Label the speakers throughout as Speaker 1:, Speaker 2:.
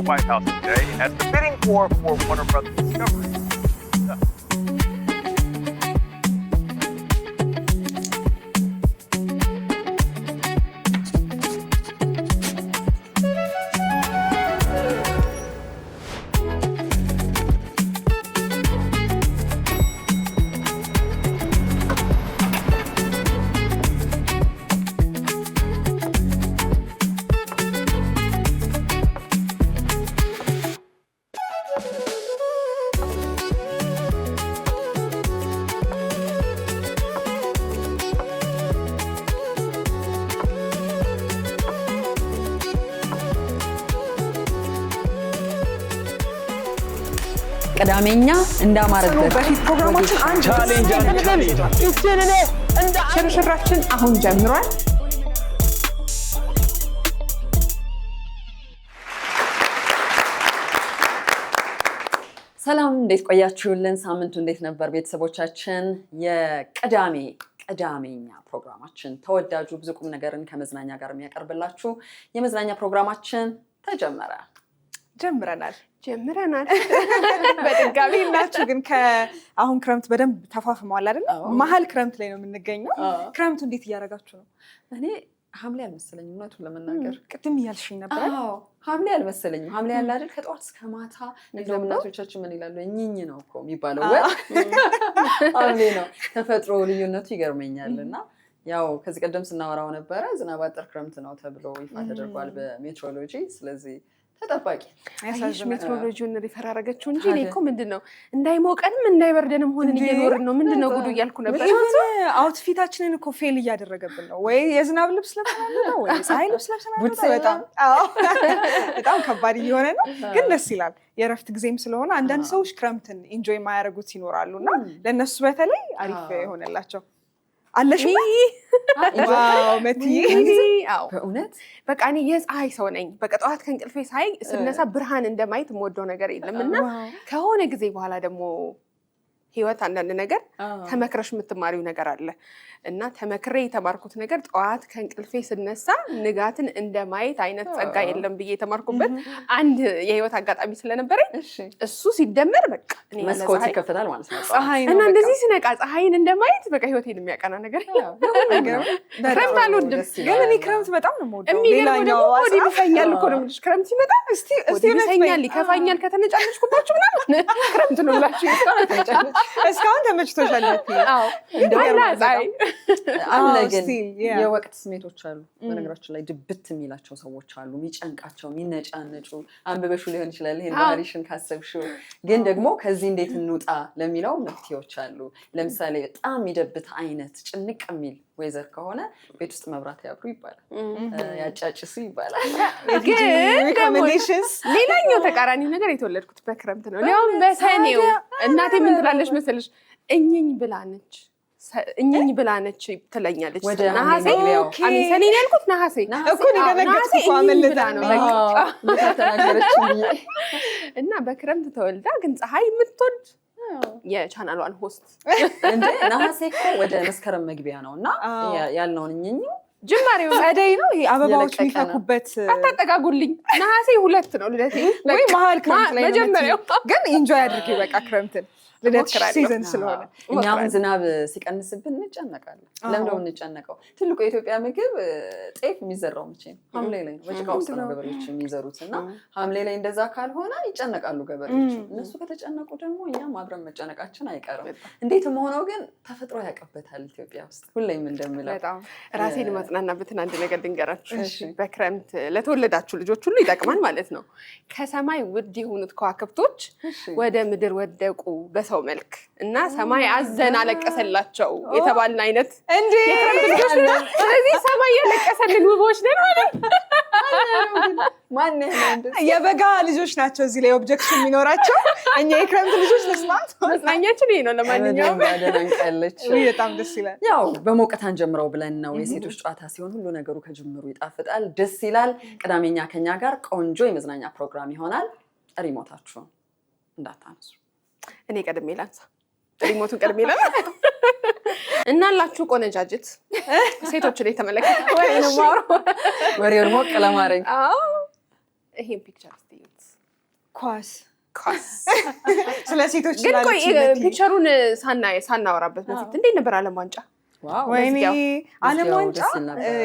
Speaker 1: White House today as the bidding war for Warner Brothers Discovery.
Speaker 2: ቀዳሜኛ እንዳማረበት
Speaker 3: በፊት ፕሮግራማችን አንድ
Speaker 1: ቻሌንጅ
Speaker 3: ሽርሽራችን አሁን ጀምሯል።
Speaker 2: ሰላም እንዴት ቆያችሁልን? ሳምንቱ እንዴት ነበር ቤተሰቦቻችን? ቀዳሜኛ ፕሮግራማችን ተወዳጁ ብዙ ቁም ነገርን ከመዝናኛ ጋር የሚያቀርብላችሁ የመዝናኛ ፕሮግራማችን ጀምረናል።
Speaker 3: በድጋሚ እናችሁ ግን አሁን ክረምት በደንብ ተፋፍሟል አይደል? መሀል ክረምት ላይ ነው የምንገኘው። ክረምቱ እንዴት እያደረጋችሁ ነው?
Speaker 2: እኔ ሐምሌ አልመሰለኝም እውነቱን ለመናገር።
Speaker 3: ቅድም እያልሽኝ ነበር።
Speaker 2: ሐምሌ አልመሰለኝም። ሐምሌ ያለ አይደል ከጧት እስከ ማታ እንደው እናቶቻችን ምን ይላሉ? እኝኝ ነው እኮ የሚባለው ሐምሌ ነው። ተፈጥሮ ልዩነቱ ይገርመኛልና ያው ከዚህ ቀደም ስናወራው ነበረ ዝናብ አጠር ክረምት ነው ተብሎ ይፋ ተደርጓል በሜትሮሎጂ። ስለዚህ ተጠባቂ
Speaker 3: ያሳሽ ሜትሮሎጂውን ሪፈር አደረገችው እንጂ እኔ እኮ ምንድነው እንዳይሞቀንም እንዳይበርደንም ሆነን እየኖርን ነው ምንድነው ጉዱ እያልኩ ነበር። አውትፊታችንን እኮ ፌል እያደረገብን ነው። ወይ የዝናብ ልብስ ለብሰናል ነው ወይ ፀሐይ ልብስ ለብሰናል። በጣም ከባድ እየሆነ ነው፣ ግን ደስ ይላል። የረፍት ጊዜም ስለሆነ አንዳንድ ሰዎች ክረምትን ኢንጆይ ማያደርጉት ይኖራሉና ለነሱ በተለይ አሪፍ የሆነላቸው አለሽ ዋው መትዬ
Speaker 2: በእውነት
Speaker 3: በቃ እኔ የፀሐይ ሰው ነኝ። በቃ ጠዋት ከእንቅልፌ ሳይ ስነሳ ብርሃን እንደማየት የምወደው ነገር የለምና ከሆነ ጊዜ በኋላ ደግሞ ህይወት አንዳንድ ነገር ተመክረሽ የምትማሪው ነገር አለ እና ተመክሬ የተማርኩት ነገር ጠዋት ከእንቅልፌ ስነሳ ንጋትን እንደማየት አይነት ጸጋ የለም ብዬ የተማርኩበት አንድ የህይወት አጋጣሚ ስለነበረኝ እሱ ሲደመር በቃ
Speaker 2: እኔ መስኮት ይከፈታል ማለት ነው
Speaker 3: እና እንደዚህ ስነቃ ፀሐይን እንደማየት በቃ ህይወቴን የሚያቀና ነገር ክረምት አልወድም፣ ግን እኔ ክረምት በጣም ነው የምወደው።
Speaker 2: የሚገርመው ደግሞ
Speaker 3: ወዲ ይፈኛል እኮ ነው የምልሽ። ክረምት ሲመጣ እስቲ ይፈኛል ይከፋኛል ከተነጫነጭኩባችሁ ምናምን ክረምት ነው ብላችሁ ይስጣል። እስካሁን ተመችቶሻል? አዎ
Speaker 2: አለ ግን የወቅት ስሜቶች አሉ። በነገራችን ላይ ድብት የሚላቸው ሰዎች አሉ፣ የሚጨንቃቸው የሚነጫነጩ። አንብበሹ ሊሆን ይችላል ይሄን ባህሪሽን ካሰብሽው። ግን ደግሞ ከዚህ እንዴት እንውጣ ለሚለው መፍትሄዎች አሉ። ለምሳሌ በጣም የሚደብት አይነት ጭንቅ የሚል ወይዘር ከሆነ ቤት ውስጥ መብራት ያብሩ ይባላል፣ ያጫጭሱ ይባላል።
Speaker 3: ግን ሌላኛው ተቃራኒ ነገር የተወለድኩት በክረምት ነው። ሊያውም በሰኔው እናቴ ምን ትላለች መሰለሽ? እኝኝ ብላነች ትለኛለች። ነሐሴ ሰኔ ነው ያልኩት። ነሐሴ
Speaker 2: እኮ ነገርኩት እኮ አመለጣ ነው
Speaker 3: እና በክረምት ተወልዳ ግን ፀሐይ የምትወድ የቻናሏን ሆስት
Speaker 2: እንደ ነሐሴ እኮ ወደ መስከረም መግቢያ ነውና ያልነውን እኝኝ
Speaker 3: ጅማሬው ጸደይ ነው። ይሄ አበባዎች የሚፈኩበት አታጠጋጉልኝ። ነሐሴ 2 ነው ልደቴ ወይ መሀል ክረምት ላይ መጀመሪያው። ግን ኢንጆይ አድርጌ በቃ ክረምትን ልደት ሲዝን ስለሆነ
Speaker 2: እኛም ዝናብ ሲቀንስብን እንጨነቃለን። ለምን ነው እንጨነቀው? ትልቁ የኢትዮጵያ ምግብ ጤፍ የሚዘራው መቼ ነው? ሐምሌ ላይ ነው። በጭቃ ውስጥ ነው ገበሬዎች የሚዘሩት እና ሐምሌ ላይ እንደዛ ካልሆነ ይጨነቃሉ ገበሬዎች። እነሱ ከተጨነቁ ደግሞ እኛም አብረን መጨነቃችን አይቀርም። እንዴትም ሆኖ ግን ተፈጥሮ ያቀበታል ኢትዮጵያ ውስጥ ሁሌም እንደምለው።
Speaker 3: በጣም ራሴን ማጽናናበትን አንድ ነገር ልንገራችሁ። በክረምት ለተወለዳችሁ ልጆች ሁሉ ይጠቅማል ማለት ነው። ከሰማይ ውድ የሆኑት ከዋክብቶች ወደ ምድር ወደቁ በሰው መልክ እና ሰማይ አዘን አለቀሰላቸው የተባልን አይነት
Speaker 2: እንዴ!
Speaker 3: ስለዚህ ሰማይ ያለቀሰልን ውቦች ነን ማለት
Speaker 2: ማን
Speaker 3: የበጋ ልጆች ናቸው እዚህ ላይ ኦብጀክሽን የሚኖራቸው። እኛ የክረምት ልጆች መስማት መጽናኛችን ይሄ ነው። ለማንኛውም በጣም ደስ ይላል።
Speaker 2: ያው በሞቀታን ጀምረው ብለን ነው። የሴቶች ጨዋታ ሲሆን ሁሉ ነገሩ ከጅምሩ ይጣፍጣል፣ ደስ ይላል። ቅዳሜኛ ከኛ ጋር ቆንጆ የመዝናኛ ፕሮግራም ይሆናል። ሪሞታችሁን እንዳታነሱ።
Speaker 3: እኔ ቀድሜ ላንሳ። ሪሞቱን ቀድሜ ላንሳ እናላችሁ ቆነጃጅት ሴቶችን የተመለከተ ወይ ነው ማሮ
Speaker 2: ወሬውን ሞቅ ለማድረግ
Speaker 3: ይሄን ፒክቸር እስቲ ኳስ ስለ ሴቶች
Speaker 4: ግን ቆይ ፒክቸሩን ሳናወራበት በፊት እንዴት ነበር ዓለም ዋንጫ?
Speaker 3: ወይኔ ዓለም ዋንጫ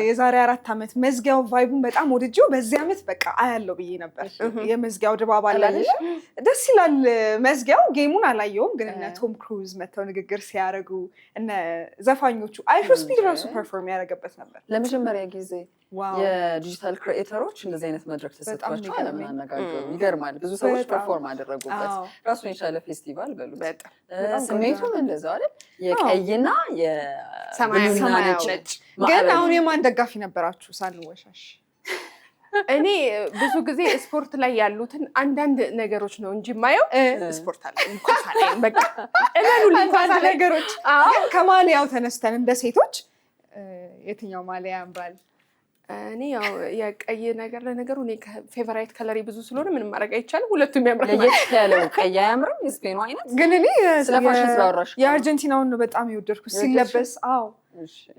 Speaker 3: የዛሬ 4 ዓመት መዝጊያው ቫይቡን በጣም ወድጄው በዚህ ዓመት በቃ አያለው ብዬ ነበር። የመዝጊያው ድባብ አለ ደስ ይላል። መዝጊያው ጌሙን አላየውም፣ ግን እነ ቶም ክሩዝ መተው ንግግር ሲያደርጉ እነ ዘፋኞቹ አይሾ ስፒድ ራሱ ፐርፎርም ያደረገበት ነበር
Speaker 2: ለመጀመሪያ ጊዜ። የዲጂታል ክሪኤተሮች እንደዚህ አይነት መድረክ ተሰጥቷቸው ዓለምን አነጋገሩ። ይገርማል። ብዙ ሰዎች ፐርፎርም አደረጉበት። ራሱን የቻለ ፌስቲቫል በሉት። ስሜቱም እንደዛው አይደል? የቀይና የሰማያዊና ነጭ። ግን
Speaker 3: አሁን የማን ደጋፊ ነበራችሁ ሳንወሻሽ?
Speaker 4: እኔ ብዙ ጊዜ ስፖርት ላይ ያሉትን አንዳንድ ነገሮች ነው እንጂ የማየው ስፖርት አለ እንኳን አለ በቃ
Speaker 3: አንዳንድ ነገሮች። ከማሊያው ተነስተን እንደ ሴቶች የትኛው ማሊያ ያምራል?
Speaker 4: እኔ ያው የቀይ ነገር ለነገሩ እኔ ፌቨራይት ከለሪ ብዙ ስለሆነ ምንም ማድረግ አይቻልም። ሁለቱም ያምራል።
Speaker 2: ለየት ያለው ቀይ አያምርም? የስፔኑ አይነት
Speaker 3: ግን እኔ
Speaker 2: ስለፋሽን ስላወራሽ
Speaker 3: የአርጀንቲናውን ነው በጣም የወደድኩት ሲለበስ። አዎ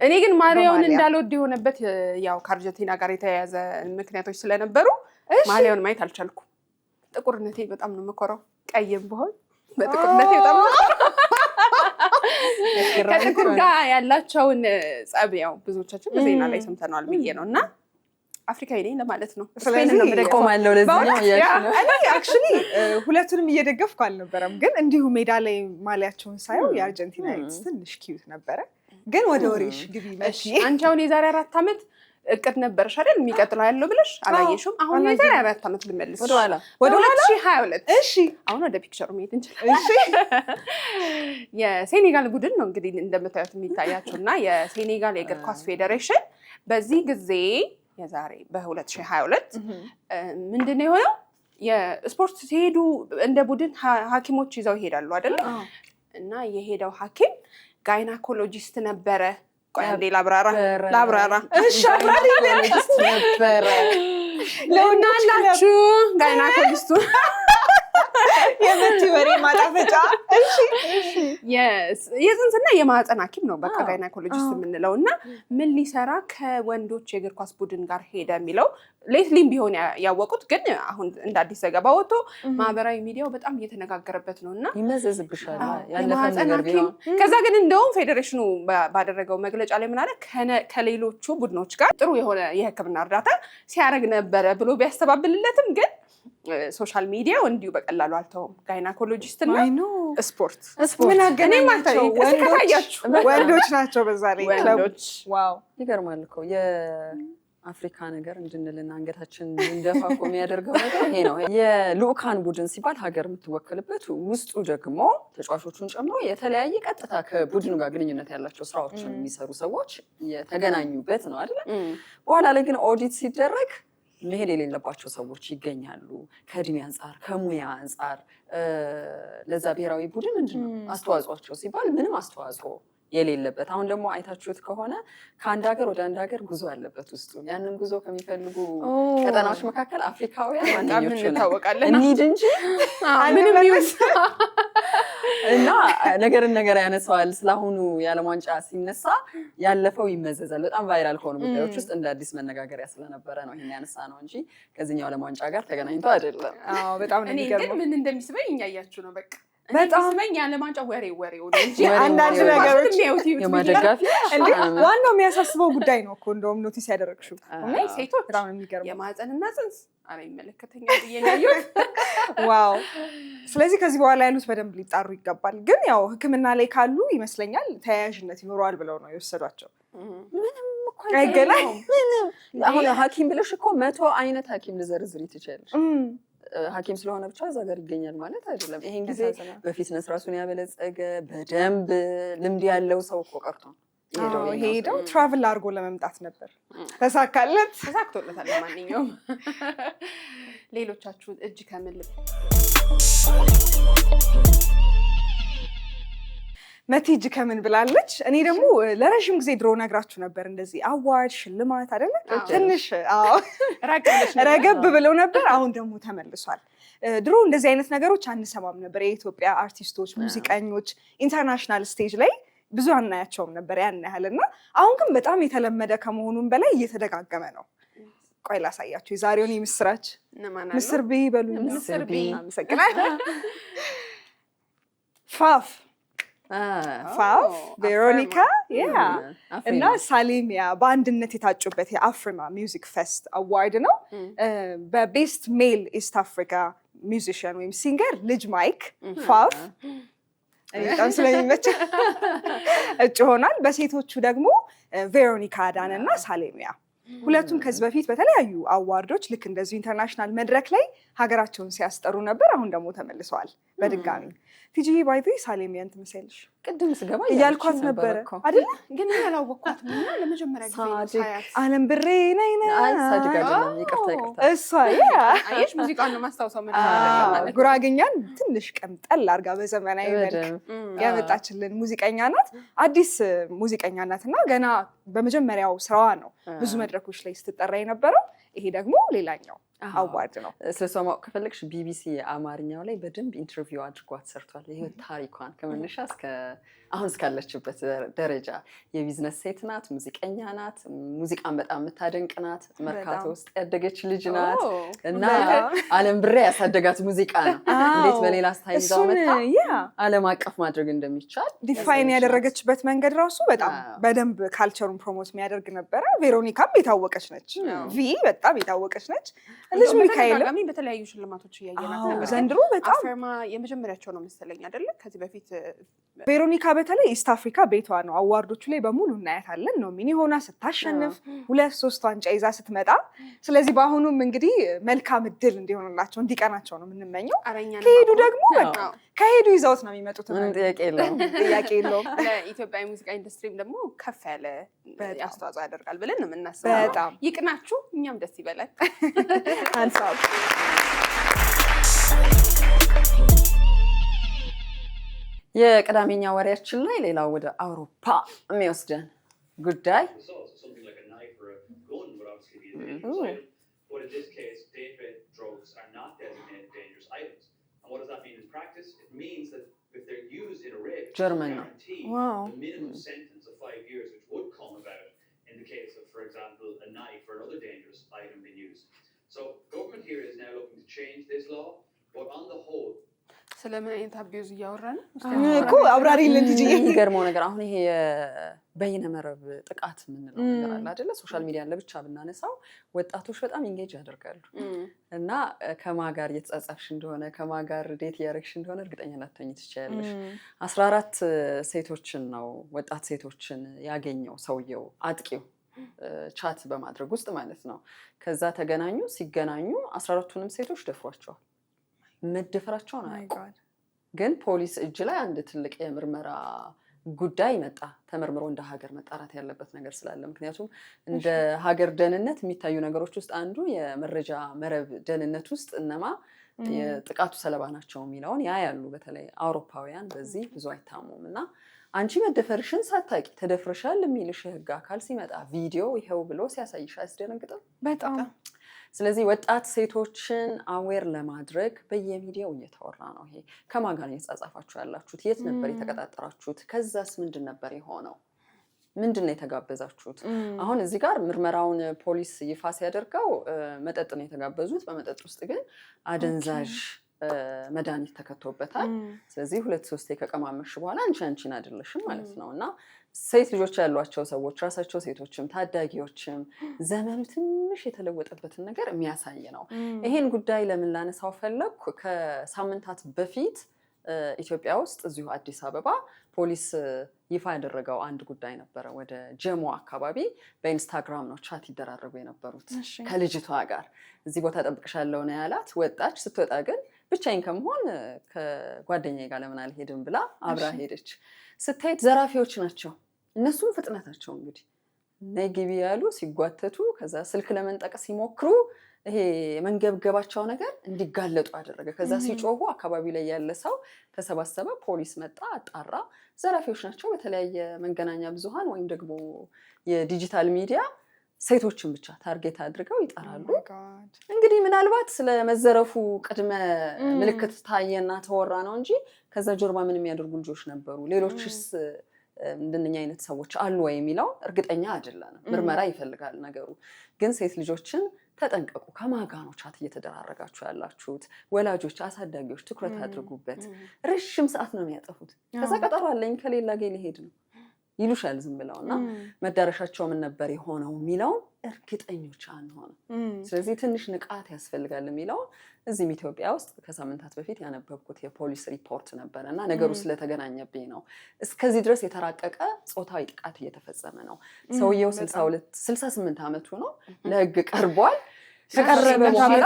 Speaker 4: እኔ ግን ማሊያውን እንዳልወድ የሆነበት ያው ከአርጀንቲና ጋር የተያያዘ ምክንያቶች ስለነበሩ ማሊያውን ማየት አልቻልኩም። ጥቁርነቴ በጣም ነው የምኮራው። ቀይም ብሆን በጥቁርነቴ በጣም ነው ከጥቁር ጋር ያላቸውን ጸብ ያው ብዙዎቻችን በዜና ላይ ሰምተናል ብዬ ነው እና አፍሪካዊ ነኝ ለማለት ነው።
Speaker 3: ስለዚህ
Speaker 2: ነው የምደቆማለሁ ለዚህኛው ያሽነ
Speaker 3: እኔ አክቹሊ ሁለቱንም እየደገፍኩ አልነበረም፣ ግን እንዲሁ ሜዳ ላይ ማሊያቸውን ሳየው የአርጀንቲና ትንሽ ኪዩት ነበረ። ግን ወደ ወሬሽ ግቢ መቼ
Speaker 4: አንቺ አሁን የዛሬ 4 ዓመት እቅድ ነበርሽ አይደል? የሚቀጥለው ያለው ብለሽ አላየሽም? አሁን የዛሬ 4 ዓመት ልመልስ
Speaker 2: ወደ ኋላ
Speaker 4: 2022።
Speaker 3: እሺ
Speaker 4: አሁን ወደ ፒክቸሩ መሄድ እንችላለን። እሺ የሴኔጋል ቡድን ነው እንግዲህ እንደምታዩት የሚታያቸው እና የሴኔጋል የእግር ኳስ ፌዴሬሽን በዚህ ጊዜ የዛሬ በ2022 ምንድን ነው የሆነው? የስፖርት ሲሄዱ እንደ ቡድን ሐኪሞች ይዘው ይሄዳሉ አይደል? እና የሄደው ሐኪም ጋይናኮሎጂስት ነበረ። ቆይ አንዴ ላብራራ። እሺ
Speaker 2: ነበረ
Speaker 4: ለውናላችሁ ጋይናኮሎጂስቱ
Speaker 3: የመቲ ወሬ ማጣፈጫ። እሺ
Speaker 4: የጽንስና የማህፀን ሐኪም ነው በቃ ጋይናኮሎጂስት የምንለው። እና ምን ሊሰራ ከወንዶች የእግር ኳስ ቡድን ጋር ሄደ የሚለው ሌትሊም ቢሆን ያወቁት፣ ግን አሁን እንደ አዲስ ዘገባ ወጥቶ ማህበራዊ ሚዲያው በጣም እየተነጋገረበት ነው እና
Speaker 2: ይመዘዝብሻል ያለፈን ነገር ቢሆን።
Speaker 4: ከዛ ግን እንደውም ፌዴሬሽኑ ባደረገው መግለጫ ላይ ምን አለ? ከሌሎቹ ቡድኖች ጋር ጥሩ የሆነ የሕክምና እርዳታ ሲያደርግ ነበረ ብሎ ቢያስተባብልለትም ግን ሶሻል ሚዲያው እንዲሁ በቀላሉ አልተውም። ጋይናኮሎጂስት እና ስፖርት
Speaker 3: ምን አገናኛቸው? ወንዶች ናቸው በዛ ላይ
Speaker 4: ወንዶች።
Speaker 3: ዋው
Speaker 2: ይገርማል እኮ የአፍሪካ ነገር እንድንልና አንገታችን እንደፋ እኮ የሚያደርገው ነገር ይሄ ነው። የልኡካን ቡድን ሲባል ሀገር የምትወክልበት ውስጡ ደግሞ ተጫዋቾቹን ጨምሮ የተለያየ ቀጥታ ከቡድኑ ጋር ግንኙነት ያላቸው ስራዎችን የሚሰሩ ሰዎች የተገናኙበት ነው አይደለ? በኋላ ላይ ግን ኦዲት ሲደረግ መሄድ የሌለባቸው ሰዎች ይገኛሉ። ከእድሜ አንጻር፣ ከሙያ አንጻር ለዛ ብሔራዊ ቡድን ምንድን ነው አስተዋጽኦቸው ሲባል ምንም አስተዋጽኦ የሌለበት። አሁን ደግሞ አይታችሁት ከሆነ ከአንድ ሀገር ወደ አንድ ሀገር ጉዞ ያለበት ውስጡ ያንን ጉዞ ከሚፈልጉ ቀጠናዎች መካከል አፍሪካውያን ማንኞቹ እንሂድ እንጂ
Speaker 4: ምንም
Speaker 2: እና ነገርን ነገር ያነሳዋል። ስለአሁኑ የዓለም ዋንጫ ሲነሳ ያለፈው ይመዘዛል። በጣም ቫይራል ከሆኑ ጉዳዮች ውስጥ እንደ አዲስ መነጋገሪያ ስለነበረ ነው ይሄን ያነሳ ነው እንጂ ከዚህኛው ዓለም ዋንጫ ጋር ተገናኝቶ አይደለም።
Speaker 3: በጣም
Speaker 4: እኔ ግን ምን እንደሚስበኝ እያያችሁ ነው። በቃ በጣም ስመኝ የዓለም ዋንጫ ወሬው ነው እንጂ
Speaker 3: አንዳንድ ነገሮች
Speaker 2: የማደጋፊ
Speaker 3: ዋናው የሚያሳስበው ጉዳይ ነው እኮ እንደውም ኖቲስ ያደረግሽው
Speaker 4: ሴቶች
Speaker 3: በጣም የሚገርም
Speaker 4: የማህፀንና ጽንስ አረ ይመለከተኛል ብዬ
Speaker 3: ዋው። ስለዚህ ከዚህ በኋላ ያሉት በደንብ ሊጣሩ ይገባል። ግን ያው ሕክምና ላይ ካሉ ይመስለኛል ተያያዥነት ይኖረዋል ብለው ነው የወሰዷቸው።
Speaker 2: ምንም እኮ
Speaker 3: አይገናኝ።
Speaker 2: አሁን ሐኪም ብለሽ እኮ 100 አይነት ሐኪም ልዘርዝሪ ትችያለሽ። ሐኪም ስለሆነ ብቻ እዛ ጋር ይገኛል ማለት አይደለም። ይሄን ጊዜ በፊትነስ ራሱን ያበለጸገ በደንብ ልምድ ያለው ሰው እኮ ቀርቶ
Speaker 3: ሄደው ትራቭል አድርጎ ለመምጣት ነበር።
Speaker 4: ተሳክቶለታል። ለማንኛውም ሌሎቻችሁ እጅ ከምን
Speaker 3: መቲ እጅ ከምን ብላለች። እኔ ደግሞ ለረዥም ጊዜ ድሮ ነግራችሁ ነበር እንደዚህ አዋርድ ሽልማት አይደለ ትንሽ ረገብ ብለው ነበር። አሁን ደግሞ ተመልሷል። ድሮ እንደዚህ አይነት ነገሮች አንሰማም ነበር። የኢትዮጵያ አርቲስቶች፣ ሙዚቀኞች ኢንተርናሽናል ስቴጅ ላይ ብዙ አናያቸውም ነበር ያን ያህል እና አሁን ግን በጣም የተለመደ ከመሆኑም በላይ እየተደጋገመ ነው። ቆይ ላሳያችሁ የዛሬውን የምስራች። ምስር ቢ በሉ።
Speaker 2: ምስር ቢ
Speaker 3: አመሰግናለሁ። ፋፍ ቬሮኒካ እና ሳሌሚያ በአንድነት የታጩበት የአፍሪማ ሚውዚክ ፌስት አዋርድ ነው። በቤስት ሜል ኢስት አፍሪካ ሚውዚሽያን ወይም ሲንገር ልጅ ማይክ ፋፍ በጣም ስለሚመች እጩ ሆኗል። በሴቶቹ ደግሞ ቬሮኒካ አዳነ እና ሳሌሚያ ሁለቱም ከዚህ በፊት በተለያዩ አዋርዶች ልክ እንደዚሁ ኢንተርናሽናል መድረክ ላይ ሀገራቸውን ሲያስጠሩ ነበር። አሁን ደግሞ ተመልሰዋል በድጋሚ። ቲጂ ባይዚ ሳሌሚያን ትመስያለሽ
Speaker 2: ቅድም ስገባ
Speaker 3: እያልኳት ነበረ አይደል?
Speaker 4: ግን ያላወቅኳትም እና ለመጀመሪያ ጊዜ ሳያት
Speaker 3: አለም ብሬ ነይና
Speaker 2: ሳድግ አይደለም ይቅርታ
Speaker 3: እሷ
Speaker 4: አየሽ ሙዚቃን ነው ማስታወሰው
Speaker 3: ጉራግኛን ትንሽ ቀምጠል አድርጋ በዘመናዊ መልክ ያመጣችልን ሙዚቀኛ ናት። አዲስ ሙዚቀኛ ናት እና ገና በመጀመሪያው ስራዋ ነው ብዙ መድረኮች ላይ ስትጠራ የነበረው። ይሄ ደግሞ ሌላኛው አዋርድ ነው።
Speaker 2: ስለሷ ማወቅ ከፈለግሽ ቢቢሲ አማርኛው ላይ በደንብ ኢንተርቪው አድርጓት ሰርቷል። የህይወት ታሪኳን ከመነሻ እስከ አሁን እስካለችበት ደረጃ የቢዝነስ ሴት ናት፣ ሙዚቀኛ ናት፣ ሙዚቃን በጣም የምታደንቅ ናት፣ መርካቶ ውስጥ ያደገች ልጅ ናት እና አለም ብሬ ያሳደጋት ሙዚቃ ነው። እንዴት በሌላ ስታይል ይዛው መጣ ዓለም አቀፍ ማድረግ እንደሚቻል
Speaker 3: ዲፋይን ያደረገችበት መንገድ ራሱ በጣም በደንብ ካልቸሩን ፕሮሞት የሚያደርግ ነበረ። ቬሮኒካም የታወቀች ነች፣ ቪ በጣም የታወቀች ነች። ልጅ ሚካኤል
Speaker 4: በተለያዩ ሽልማቶች እያየናት ነበር።
Speaker 3: ዘንድሮ በጣም
Speaker 4: አፍሪማ የመጀመሪያቸው ነው መሰለኝ አይደለ? ከዚህ በፊት
Speaker 3: ቬሮኒካ በተለይ ኢስት አፍሪካ ቤቷ ነው። አዋርዶቹ ላይ በሙሉ እናያታለን። ኖሚኒ ሆና ስታሸንፍ 2-3 ዋንጫ ይዛ ስትመጣ። ስለዚህ በአሁኑም እንግዲህ መልካም እድል እንዲሆንላቸው እንዲቀናቸው ነው የምንመኘው። ከሄዱ ደግሞ በቃ ከሄዱ ይዘውት ነው የሚመጡት።
Speaker 2: ጥያቄ የለውም።
Speaker 4: ለኢትዮጵያ ሙዚቃ ኢንዱስትሪም ደግሞ ከፍ ያለ አስተዋጽኦ ያደርጋል ብለን ነው የምናስበው።
Speaker 3: በጣም
Speaker 4: ይቅናችሁ፣ እኛም ደስ ይበላል።
Speaker 3: አንሳብ
Speaker 2: የቅዳሜኛ ወሬያችን ላይ ሌላው ወደ አውሮፓ የሚወስደን ጉዳይ ጀርመን ነው።
Speaker 4: ስለምን አይነት አቢዩዝ እያወራን
Speaker 3: እኮ አብራሪልን እንጂ።
Speaker 2: የሚገርመው ነገር አሁን ይሄ በይነ መረብ ጥቃት የምንለው ነገር አለ አይደለ? ሶሻል ሚዲያን ለብቻ ብናነሳው ወጣቶች በጣም ኢንጌጅ ያደርጋሉ እና ከማን ጋር እየተጻጻፍሽ እንደሆነ ከማን ጋር ዴት እያደረግሽ እንደሆነ እርግጠኛ ላትሆኚ ትችያለሽ። 14 ሴቶችን ነው ወጣት ሴቶችን ያገኘው ሰውየው አጥቂው ቻት በማድረግ ውስጥ ማለት ነው። ከዛ ተገናኙ። ሲገናኙ 14ቱንም ሴቶች ደፍሯቸዋል። መደፈራቸውን አያውቁም። ግን ፖሊስ እጅ ላይ አንድ ትልቅ የምርመራ ጉዳይ መጣ። ተመርምሮ እንደ ሀገር መጣራት ያለበት ነገር ስላለ፣ ምክንያቱም እንደ ሀገር ደህንነት የሚታዩ ነገሮች ውስጥ አንዱ የመረጃ መረብ ደህንነት ውስጥ እነማ የጥቃቱ ሰለባ ናቸው የሚለውን ያያሉ። በተለይ አውሮፓውያን በዚህ ብዙ አይታሙም እና አንቺ መደፈርሽን ሳታቂ ተደፍረሻል የሚልሽ የህግ አካል ሲመጣ ቪዲዮ ይሄው ብሎ ሲያሳይሽ አያስደነግጥም?
Speaker 3: በጣም።
Speaker 2: ስለዚህ ወጣት ሴቶችን አዌር ለማድረግ በየሚዲያው እየተወራ ነው። ይሄ ከማን ጋር እየተጻጻፋችሁ ያላችሁት? የት ነበር የተቀጣጠራችሁት? ከዛስ ምንድን ነበር የሆነው? ምንድን ነው የተጋበዛችሁት? አሁን እዚህ ጋር ምርመራውን ፖሊስ ይፋ ሲያደርገው መጠጥ ነው የተጋበዙት። በመጠጥ ውስጥ ግን አደንዛዥ መድኃኒት ተከቶበታል። ስለዚህ 2-3 ከቀማመሽ በኋላ አንቺን አይደለሽም ማለት ነው። እና ሴት ልጆች ያሏቸው ሰዎች ራሳቸው ሴቶችም ታዳጊዎችም ዘመኑ ትንሽ የተለወጠበትን ነገር የሚያሳይ ነው። ይሄን ጉዳይ ለምን ላነሳው ፈለግኩ? ከሳምንታት በፊት ኢትዮጵያ ውስጥ እዚሁ አዲስ አበባ ፖሊስ ይፋ ያደረገው አንድ ጉዳይ ነበረ። ወደ ጀሞ አካባቢ በኢንስታግራም ነው ቻት ይደራረጉ የነበሩት ከልጅቷ ጋር። እዚህ ቦታ ጠብቅሻለሁ ነው ያላት። ወጣች። ስትወጣ ግን ብቻዬን ከመሆን ከጓደኛዬ ጋር ለምን አልሄድም ብላ አብራ ሄደች። ስትሄድ ዘራፊዎች ናቸው። እነሱም ፍጥነታቸው እንግዲህ ነይ ግቢ ያሉ ሲጓተቱ፣ ከዛ ስልክ ለመንጠቅ ሲሞክሩ ይሄ የመንገብገባቸው ነገር እንዲጋለጡ አደረገ። ከዛ ሲጮሁ አካባቢ ላይ ያለ ሰው ተሰባሰበ። ፖሊስ መጣ፣ አጣራ። ዘራፊዎች ናቸው። በተለያየ መገናኛ ብዙሃን ወይም ደግሞ የዲጂታል ሚዲያ ሴቶችን ብቻ ታርጌት አድርገው ይጠራሉ። እንግዲህ ምናልባት ስለመዘረፉ ቅድመ ምልክት ታየና ተወራ ነው እንጂ ከዛ ጀርባ ምን የሚያደርጉ ልጆች ነበሩ? ሌሎችስ እንደነኛ አይነት ሰዎች አሉ ወይ የሚለው እርግጠኛ አይደለንም። ምርመራ ይፈልጋል ነገሩ። ግን ሴት ልጆችን ተጠንቀቁ። ከማጋ ነው ቻት እየተደራረጋችሁ ያላችሁት? ወላጆች፣ አሳዳጊዎች ትኩረት አድርጉበት። ረዥም ሰዓት ነው የሚያጠፉት። ከዛ ቀጠሮ አለኝ ከሌላ ጋር ሊሄድ ነው ይሉሻል ዝም ብለው እና መዳረሻቸው ምን ነበር የሆነው የሚለውን እርግጠኞች አንሆንም። ስለዚህ ትንሽ ንቃት ያስፈልጋል የሚለውን እዚህም ኢትዮጵያ ውስጥ ከሳምንታት በፊት ያነበብኩት የፖሊስ ሪፖርት ነበረ እና ነገሩ ስለተገናኘብኝ ነው። እስከዚህ ድረስ የተራቀቀ ጾታዊ ጥቃት እየተፈጸመ ነው። ሰውየው 68 ዓመቱ ነው። ለህግ ቀርቧል። ከቀረበ በኋላ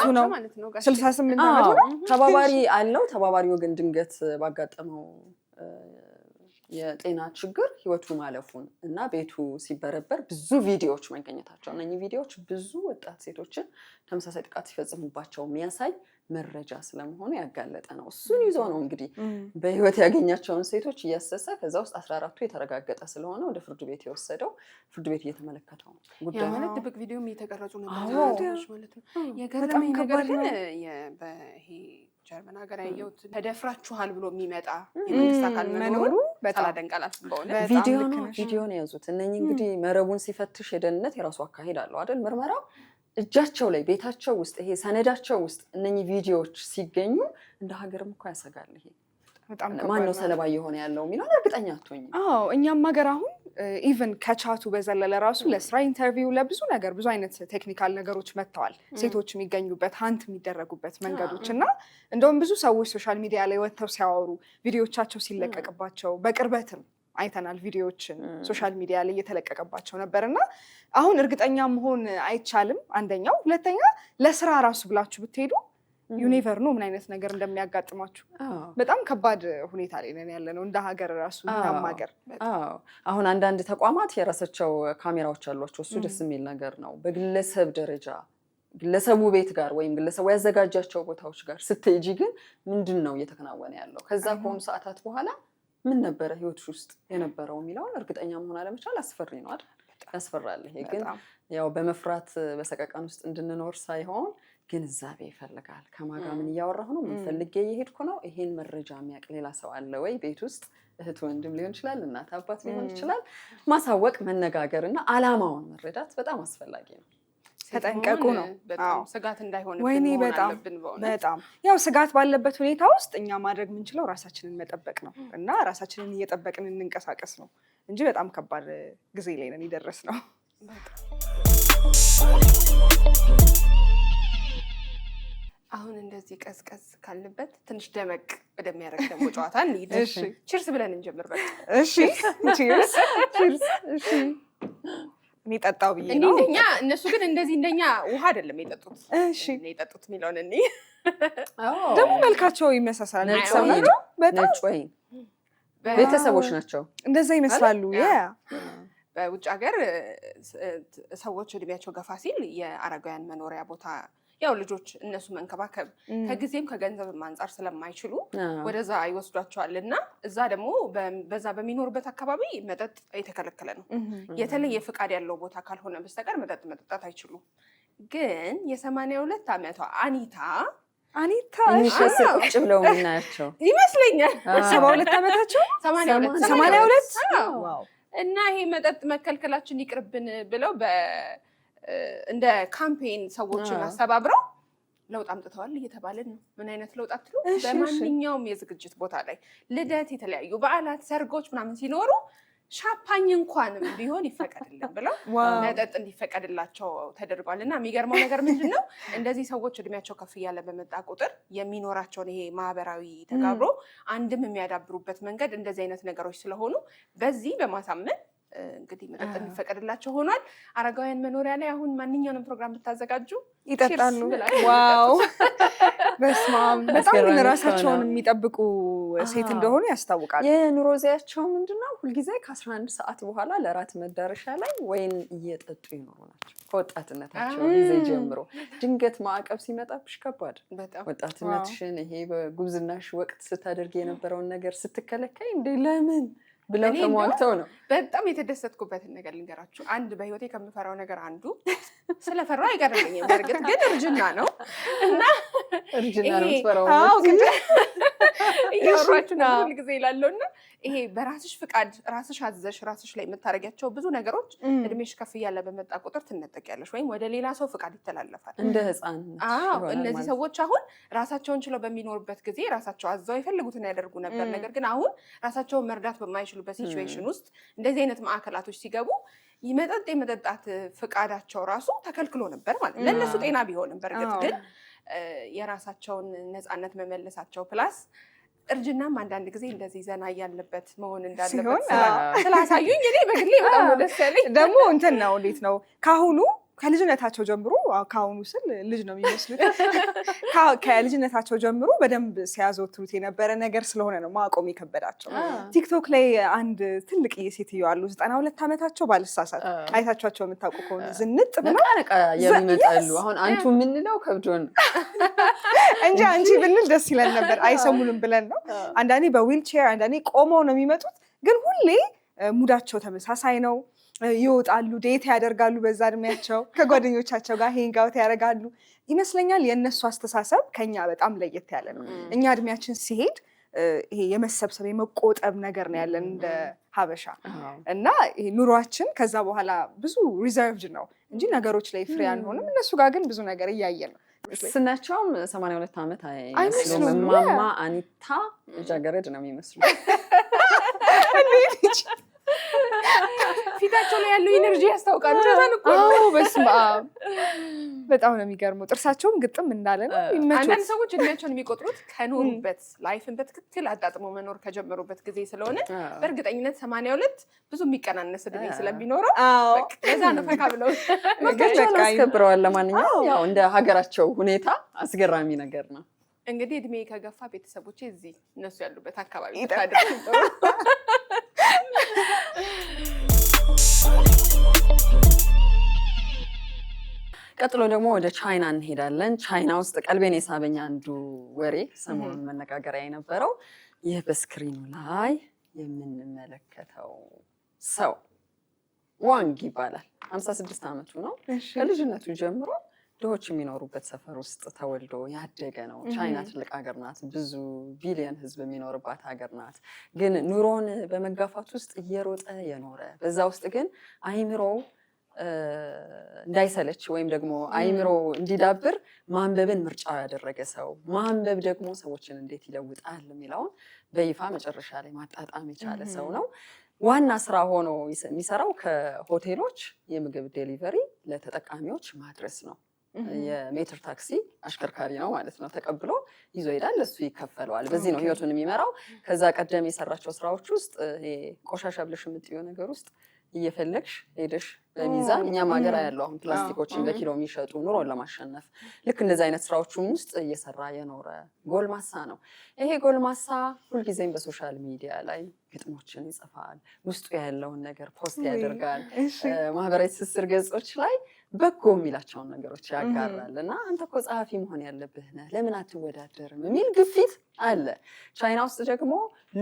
Speaker 3: 68 ዓመቱ ነው።
Speaker 2: ተባባሪ አለው። ተባባሪው ግን ድንገት ባጋጠመው የጤና ችግር ህይወቱ ማለፉን እና ቤቱ ሲበረበር ብዙ ቪዲዮዎች መገኘታቸው እነኚህ ቪዲዮዎች ብዙ ወጣት ሴቶችን ተመሳሳይ ጥቃት ሲፈጽሙባቸው የሚያሳይ መረጃ ስለመሆኑ ያጋለጠ ነው። እሱን ይዞ ነው እንግዲህ በህይወት ያገኛቸውን ሴቶች እያሰሰ ከዛ ውስጥ 14ቱ የተረጋገጠ ስለሆነ ወደ ፍርድ ቤት የወሰደው። ፍርድ ቤት እየተመለከተው ነው ጉዳዩ።
Speaker 4: ማለት ድብቅ ቪዲዮም እየተቀረጹ ነበር ማለት ነው። የገረመኝ ነገር ግን በይሄ ጀርመን ሀገር ያየሁት ተደፍራችኋል ብሎ የሚመጣ የመንግስት አካል መኖሩ በጣም አደንቃለሁ። በእውነት
Speaker 2: ቪዲዮን የያዙት እነኚህ እንግዲህ መረቡን ሲፈትሽ የደህንነት የራሱ አካሄድ አለው አይደል? ምርመራው እጃቸው ላይ ቤታቸው ውስጥ ይሄ ሰነዳቸው ውስጥ እነኚህ ቪዲዮዎች ሲገኙ እንደ ሀገርም እኮ ያሰጋል። ይሄ ማነው ሰለባ እየሆነ ያለው የሚለውን እርግጠኛ አትሆኝም።
Speaker 3: እኛም ሀገር አሁን ኢቨን ከቻቱ በዘለለ ራሱ ለስራ ኢንተርቪው ለብዙ ነገር ብዙ አይነት ቴክኒካል ነገሮች መጥተዋል። ሴቶች የሚገኙበት ሀንት የሚደረጉበት መንገዶች እና እንደውም ብዙ ሰዎች ሶሻል ሚዲያ ላይ ወጥተው ሲያወሩ ቪዲዮቻቸው ሲለቀቅባቸው በቅርበትም አይተናል። ቪዲዮዎችን ሶሻል ሚዲያ ላይ እየተለቀቀባቸው ነበር እና አሁን እርግጠኛ መሆን አይቻልም። አንደኛው። ሁለተኛ ለስራ ራሱ ብላችሁ ብትሄዱ ዩኒቨር ነው ምን አይነት ነገር እንደሚያጋጥማችሁ። በጣም ከባድ ሁኔታ ላይ ነን ያለ ነው እንደ ሀገር ራሱ እኛም ሀገር።
Speaker 2: አሁን አንዳንድ ተቋማት የራሳቸው ካሜራዎች አሏቸው። እሱ ደስ የሚል ነገር ነው። በግለሰብ ደረጃ ግለሰቡ ቤት ጋር ወይም ግለሰቡ ያዘጋጃቸው ቦታዎች ጋር ስትሄጂ ግን ምንድን ነው እየተከናወነ ያለው ከዛ ከሆኑ ሰዓታት በኋላ ምን ነበረ ህይወት ውስጥ የነበረው የሚለውን እርግጠኛ መሆን አለመቻል አስፈሪ ነው አይደል? ያስፈራል። ይሄ ግን ያው በመፍራት በሰቀቀን ውስጥ እንድንኖር ሳይሆን ግንዛቤ ይፈልጋል። ከማጋ ምን እያወራሁ ነው? ምን ፈልጌ እየሄድኩ ነው? ይሄን መረጃ የሚያውቅ ሌላ ሰው አለ ወይ? ቤት ውስጥ እህት ወንድም ሊሆን ይችላል፣ እናት አባት ሊሆን ይችላል። ማሳወቅ፣ መነጋገር እና አላማውን መረዳት በጣም አስፈላጊ ነው።
Speaker 3: ተጠንቀቁ ነው።
Speaker 4: በጣም ስጋት እንዳይሆን
Speaker 3: በጣም ያው ስጋት ባለበት ሁኔታ ውስጥ እኛ ማድረግ የምንችለው ራሳችንን መጠበቅ ነው እና ራሳችንን እየጠበቅን እንንቀሳቀስ ነው እንጂ በጣም ከባድ ጊዜ ላይ ነን የደረስነው።
Speaker 4: አሁን እንደዚህ ቀዝቀዝ ካልንበት ትንሽ ደመቅ ወደሚያደርግ ደግሞ ጨዋታ እንሂድ። ቺርስ ብለን እንጀምር። በቃ
Speaker 3: እሺ፣ ቺርስ ቺርስ። እሺ እኔ ጠጣው ብዬ ነው።
Speaker 4: እንደኛ እነሱ ግን እንደዚህ እንደኛ ውሃ አይደለም የጠጡት።
Speaker 3: እሺ
Speaker 4: የጠጡት የሚለውን እኔ
Speaker 3: ደግሞ መልካቸው ይመሳሰላል።
Speaker 2: ነጭ ወይን ቤተሰቦች ናቸው እንደዛ ይመስላሉ።
Speaker 4: በውጭ ሀገር ሰዎች እድሜያቸው ገፋ ሲል የአረጋውያን መኖሪያ ቦታ ያው ልጆች እነሱ መንከባከብ ከጊዜም ከገንዘብም አንጻር ስለማይችሉ ወደዛ ይወስዷቸዋል እና እዛ ደግሞ በዛ በሚኖርበት አካባቢ መጠጥ የተከለከለ ነው። የተለየ ፍቃድ ያለው ቦታ ካልሆነ በስተቀር መጠጥ መጠጣት አይችሉም። ግን የ82 ዓመቷ አኒታ
Speaker 2: ቁጭ ብለው የምናያቸው
Speaker 4: ይመስለኛል
Speaker 3: 72 ዓመታቸው
Speaker 4: 82 እና ይሄ መጠጥ መከልከላችን ይቅርብን ብለው እንደ ካምፔን ሰዎችን አስተባብረው ለውጥ አምጥተዋል እየተባለን ነው። ምን አይነት ለውጥ አትሉ? በማንኛውም የዝግጅት ቦታ ላይ ልደት፣ የተለያዩ በዓላት፣ ሰርጎች ምናምን ሲኖሩ ሻምፓኝ እንኳን ቢሆን ይፈቀድልን ብለው መጠጥ እንዲፈቀድላቸው ተደርጓል። እና የሚገርመው ነገር ምንድን ነው? እንደዚህ ሰዎች እድሜያቸው ከፍ እያለ በመጣ ቁጥር የሚኖራቸውን ይሄ ማህበራዊ ተጋብሮ አንድም የሚያዳብሩበት መንገድ እንደዚህ አይነት ነገሮች ስለሆኑ በዚህ በማሳመን እንግዲህ መጠጥ እንዲፈቀድላቸው ሆኗል። አረጋውያን መኖሪያ ላይ አሁን ማንኛውንም ፕሮግራም ብታዘጋጁ
Speaker 3: ይጠጣሉ። ዋው በስመ አብ። በጣም ግን ራሳቸውን የሚጠብቁ ሴት እንደሆኑ ያስታውቃል።
Speaker 2: የኑሮ ዘይቤያቸው ምንድነው? ሁልጊዜ ከ11 ሰዓት በኋላ ለራት መዳረሻ ላይ ወይን እየጠጡ ይኖሩ ናቸው። ከወጣትነታቸው ጊዜ ጀምሮ ድንገት ማዕቀብ ሲመጣብሽ ከባድ ወጣትነትሽን ይሄ በጉብዝናሽ ወቅት ስታደርግ የነበረውን ነገር ስትከለከይ እንዴ ለምን ብለው ተሟግተው ነው።
Speaker 4: በጣም የተደሰትኩበትን ነገር ልንገራችሁ። አንድ በህይወቴ ከምፈራው ነገር አንዱ ስለፈራው አይገርመኝም፣ በእርግጥ ግን እርጅና ነው እና
Speaker 2: እርጅና ነው የምትፈራው።
Speaker 4: እያወራችሁ ነው ሁሉ ጊዜ ይላለውና ይሄ በራስሽ ፍቃድ ራስሽ አዘሽ ራስሽ ላይ የምታደርጊያቸው ብዙ ነገሮች እድሜሽ ከፍ እያለ በመጣ ቁጥር ትነጠቂያለሽ ወይም ወደ ሌላ ሰው ፍቃድ ይተላለፋል
Speaker 2: እንደ ህፃን።
Speaker 4: እነዚህ ሰዎች አሁን ራሳቸውን ችለው በሚኖሩበት ጊዜ ራሳቸው አዘው የፈልጉትን ያደርጉ ነበር። ነገር ግን አሁን ራሳቸውን መርዳት በማይችሉበት ሲቹዌሽን ውስጥ እንደዚህ አይነት ማዕከላቶች ሲገቡ የመጠጣት ፍቃዳቸው ራሱ ተከልክሎ ነበር ማለት ነው። ለእነሱ ጤና ቢሆንም በእርግጥ ግን የራሳቸውን ነፃነት መመለሳቸው ፕላስ እርጅናም አንዳንድ ጊዜ እንደዚህ ዘና ያለበት መሆን እንዳለበት ስላሳዩኝ እኔ በግሌ በጣም ደስ ያለኝ
Speaker 3: ደግሞ እንትን ነው። እንዴት ነው ካሁኑ ከልጅነታቸው ጀምሮ ካሁኑ ስል ልጅ ነው የሚመስሉት ከልጅነታቸው ጀምሮ በደንብ ሲያዘወትሩት የነበረ ነገር ስለሆነ ነው ማቆም የከበዳቸው። ቲክቶክ ላይ አንድ ትልቅ ሴትዮ አሉ 92 ዓመታቸው ባልሳሳት አይታችኋቸው የምታውቁ ከሆነ ዝንጥ ብለው
Speaker 2: ነቃ የሚመጣሉ። አሁን አንቱ የምንለው ከብዶን
Speaker 3: እንጂ አንቺ ብንል ደስ ይለን ነበር። አይሰሙንም ብለን ነው። አንዳንዴ በዊልቼር አንዳንዴ ቆመው ነው የሚመጡት፣ ግን ሁሌ ሙዳቸው ተመሳሳይ ነው። ይወጣሉ፣ ዴት ያደርጋሉ፣ በዛ እድሜያቸው ከጓደኞቻቸው ጋር ሄንግ አውት ያደርጋሉ ይመስለኛል። የእነሱ አስተሳሰብ ከኛ በጣም ለየት ያለ ነው። እኛ እድሜያችን ሲሄድ ይሄ የመሰብሰብ የመቆጠብ ነገር ነው ያለን እንደ ሀበሻ እና ይሄ ኑሯችን ከዛ በኋላ ብዙ ሪዘርቭድ ነው እንጂ ነገሮች ላይ ፍሪ አንሆንም። እነሱ ጋር ግን ብዙ ነገር እያየን ነው።
Speaker 2: ስናቸውም 82 ዓመት አይመስሉም። እማማ አኒታ ልጃገረድ ነው የሚመስሉ።
Speaker 4: ፊታቸው ላይ ያለው ኢነርጂ ያስታውቃል።
Speaker 3: በስመ አብ በጣም ነው የሚገርመው። ጥርሳቸውም ግጥም እንዳለ ነው።
Speaker 4: አንዳንድ ሰዎች እድሜያቸውን የሚቆጥሩት ከኖሩበት ላይፍን በትክክል አጣጥሞ መኖር ከጀመሩበት ጊዜ ስለሆነ በእርግጠኝነት 82 ብዙ የሚቀናነስ እድሜ ስለሚኖረው ለዛ ነው ፈካ ብለው
Speaker 2: መብታቸውን አስከብረዋል። ለማንኛውም ያው እንደ ሀገራቸው ሁኔታ አስገራሚ ነገር ነው።
Speaker 4: እንግዲህ እድሜ ከገፋ ቤተሰቦቼ እዚህ እነሱ ያሉበት አካባቢ ታድርጉ።
Speaker 2: ቀጥሎ ደግሞ ወደ ቻይና እንሄዳለን። ቻይና ውስጥ ቀልቤን የሳበኝ አንዱ ወሬ ሰሞኑን መነጋገሪያ የነበረው ይህ በስክሪኑ ላይ የምንመለከተው ሰው ዋንግ ይባላል። 56 ዓመቱ ነው። ከልጅነቱ ጀምሮ ድሆች የሚኖሩበት ሰፈር ውስጥ ተወልዶ ያደገ ነው። ቻይና ትልቅ ሀገር ናት። ብዙ ቢሊዮን ሕዝብ የሚኖርባት ሀገር ናት። ግን ኑሮን በመጋፋት ውስጥ እየሮጠ የኖረ በዛ ውስጥ ግን አይምሮው እንዳይሰለች ወይም ደግሞ አይምሮ እንዲዳብር ማንበብን ምርጫው ያደረገ ሰው፣ ማንበብ ደግሞ ሰዎችን እንዴት ይለውጣል የሚለውን በይፋ መጨረሻ ላይ ማጣጣም የቻለ ሰው ነው። ዋና ስራ ሆኖ የሚሰራው ከሆቴሎች የምግብ ዴሊቨሪ ለተጠቃሚዎች ማድረስ ነው። የሜትር ታክሲ አሽከርካሪ ነው ማለት ነው። ተቀብሎ ይዞ ይሄዳል፣ ለሱ ይከፈለዋል። በዚህ ነው ህይወቱን የሚመራው። ከዛ ቀደም የሰራቸው ስራዎች ውስጥ ቆሻሻ ብለሽ የምትይው ነገር ውስጥ እየፈለግሽ ሄደሽ በሚዛን እኛም ሀገር ያለው አሁን ፕላስቲኮችን በኪሎ የሚሸጡ ኑሮን ለማሸነፍ ልክ እንደዚህ አይነት ስራዎችን ውስጥ እየሰራ የኖረ ጎልማሳ ነው። ይሄ ጎልማሳ ሁልጊዜም በሶሻል ሚዲያ ላይ ግጥሞችን ይጽፋል፣ ውስጡ ያለውን ነገር ፖስት ያደርጋል፣ ማህበራዊ ትስስር ገጾች ላይ በጎ የሚላቸውን ነገሮች ያጋራል። እና አንተ እኮ ጸሐፊ መሆን ያለብህ ነህ፣ ለምን አትወዳደርም የሚል ግፊት አለ። ቻይና ውስጥ ደግሞ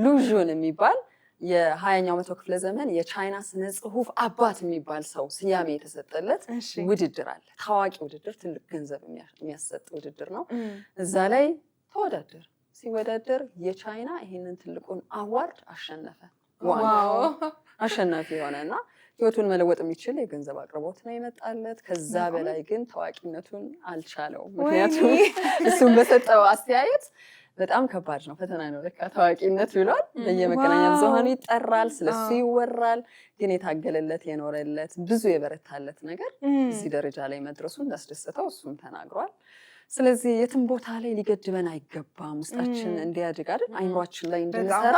Speaker 2: ሉዥን የሚባል የ20ኛው መቶ ክፍለ ዘመን የቻይና ስነ ጽሁፍ አባት የሚባል ሰው ስያሜ የተሰጠለት ውድድር አለ። ታዋቂ ውድድር፣ ትልቅ ገንዘብ የሚያሰጥ ውድድር ነው። እዛ ላይ ተወዳደር። ሲወዳደር የቻይና ይሄንን ትልቁን አዋርድ አሸነፈ። አሸናፊ የሆነና ህይወቱን መለወጥ የሚችል የገንዘብ አቅርቦት ነው የመጣለት። ከዛ በላይ ግን ታዋቂነቱን አልቻለውም። ምክንያቱም እሱም በሰጠው አስተያየት በጣም ከባድ ነው፣ ፈተና ነው ለካ ታዋቂነት ብሏል። በየመገናኛ ብዙሃኑ ይጠራል፣ ስለሱ ይወራል። ግን የታገለለት የኖረለት ብዙ የበረታለት ነገር እዚህ ደረጃ ላይ መድረሱ እንዳስደሰተው እሱም ተናግሯል። ስለዚህ የትም ቦታ ላይ ሊገድበን አይገባም። ውስጣችን እንዲያድግ አይደል አይምሯችን ላይ እንድንሰራ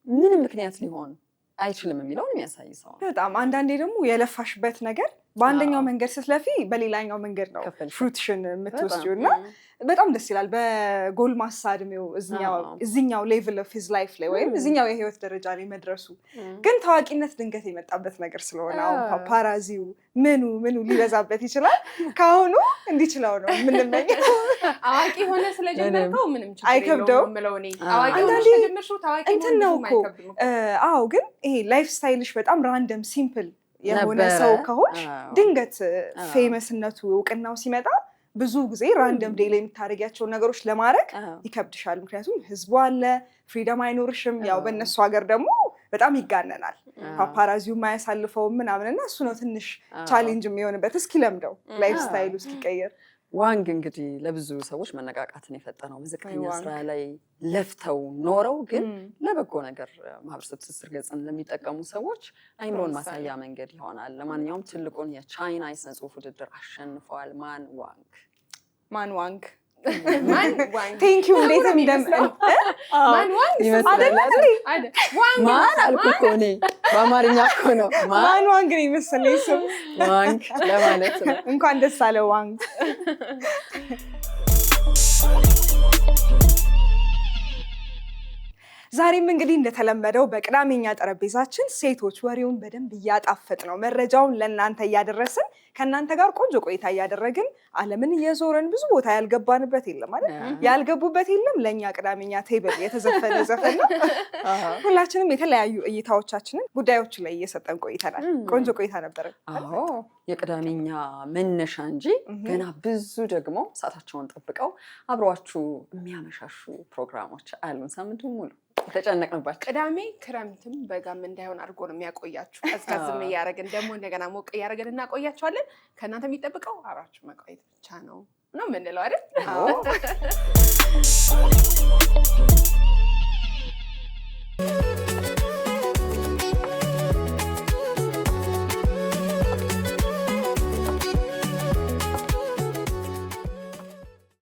Speaker 2: ምንም ምክንያት ሊሆን አይችልም የሚለውን የሚያሳይ ሰው ነው።
Speaker 3: በጣም አንዳንዴ ደግሞ የለፋሽበት ነገር በአንደኛው መንገድ ስትለፊ በሌላኛው መንገድ ነው ፍሩትሽን የምትወስጂው እና በጣም ደስ ይላል። በጎልማሳ እድሜው እዚኛው ሌቭል ኦፍ ሂዝ ላይፍ ላይ ወይም እዚኛው የህይወት ደረጃ ላይ መድረሱ ግን ታዋቂነት ድንገት የመጣበት ነገር ስለሆነ አሁን ፓፓራዚው ምኑ ሊበዛበት ይችላል። ከአሁኑ እንዲችለው ነው የምንመኘው።
Speaker 4: አዋቂ ሆነ ስለጀመርከው ምንም ችግር
Speaker 3: አይከብደውም
Speaker 4: የለውም። እኔ አዋቂ ሆነ ስለጀመርሽው ታዋቂ
Speaker 3: እንትን ነው እኮ አዎ። ግን ይሄ ላይፍ ስታይልሽ በጣም ራንደም ሲምፕል የሆነ ሰው ከሆንሽ ድንገት ፌመስነቱ እውቅናው ሲመጣ ብዙ ጊዜ ራንደም ዴይ ላይ የምታደርጊያቸውን ነገሮች ለማድረግ ይከብድሻል። ምክንያቱም ህዝቡ አለ፣ ፍሪደም አይኖርሽም። ያው በእነሱ ሀገር ደግሞ በጣም ይጋነናል፣ ፓፓራዚው የማያሳልፈው ምናምን እና እሱ ነው ትንሽ ቻሌንጅ የሚሆንበት እስኪለምደው ላይፍ ስታይሉ እስኪቀየር።
Speaker 2: ዋንግ እንግዲህ ለብዙ ሰዎች መነቃቃትን የፈጠነው በዝቅተኛ ስራ ላይ ለፍተው ኖረው ግን ለበጎ ነገር ማህበረሰብ ትስስር ገጽን ለሚጠቀሙ ሰዎች አይምሮን ማሳያ መንገድ ይሆናል። ለማንኛውም ትልቁን የቻይና የስነ ጽሁፍ ውድድር አሸንፈዋል። ማን ዋንግ
Speaker 3: ቴንክ ዩ። እንዴት
Speaker 2: ማን አልኩ እኮ እኔ በአማርኛ እኮ ነው።
Speaker 3: ማን ዋንግ ነው የመሰለኝ ስም
Speaker 2: ዋንግ ለማለት ነው።
Speaker 3: እንኳን ደስ አለ ዋንግ። ዛሬም እንግዲህ እንደተለመደው በቅዳሜኛ ጠረጴዛችን ሴቶች ወሬውን በደንብ እያጣፈጥ ነው መረጃውን ለእናንተ እያደረስን ከእናንተ ጋር ቆንጆ ቆይታ እያደረግን ዓለምን እየዞረን ብዙ ቦታ ያልገባንበት የለም አይደል? ያልገቡበት የለም። ለእኛ ቅዳሜኛ ቴብል የተዘፈነ ዘፈን ነው። ሁላችንም የተለያዩ እይታዎቻችንን ጉዳዮች ላይ እየሰጠን ቆይተናል። ቆንጆ ቆይታ ነበረ።
Speaker 2: አዎ የቅዳሜኛ መነሻ እንጂ ገና ብዙ ደግሞ ሰዓታቸውን ጠብቀው አብሯችሁ የሚያመሻሹ ፕሮግራሞች አሉን ሳምንቱን ሙሉ የተጨነቅንባቸው።
Speaker 4: ቅዳሜ ክረምትም በጋም እንዳይሆን አድርጎ ነው የሚያቆያችሁ። ቀዝቀዝም እያደረግን ደግሞ እንደገና ሞቅ እያደረግን እናቆያችኋለን። ከእናንተ የሚጠብቀው አብራችሁ መቆየት ብቻ ነው የምንለው አይደል?